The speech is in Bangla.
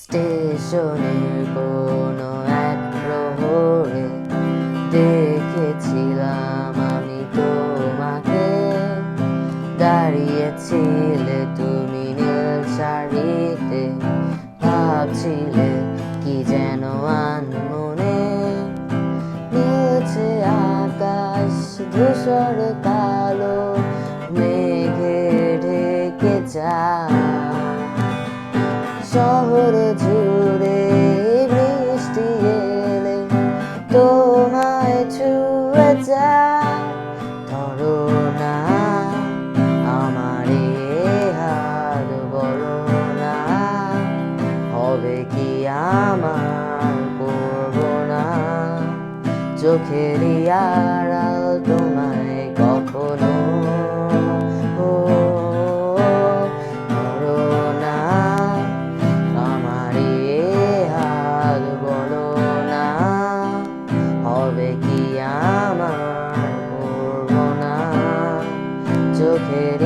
স্টেশনের কোনো এক প্রহরে দেখেছিলাম আমি তোমাকে, দাঁড়িয়েছিলে তুমি নীল শাড়িতে, ভাবছিলে কি যেন আনমনে। নীলছে আকাশ ধূসর কালো মেঘে ঢেকে যায়, শহর জুড়ে বৃষ্টি এলে তোমায় ছুঁয়ে যায়। ধরো না আমার হাত, বলো না হবে কি আমার, করবো না চোখেরই আড়াল তোমায় কখনো। হবে কি আমার, করবো না চোখের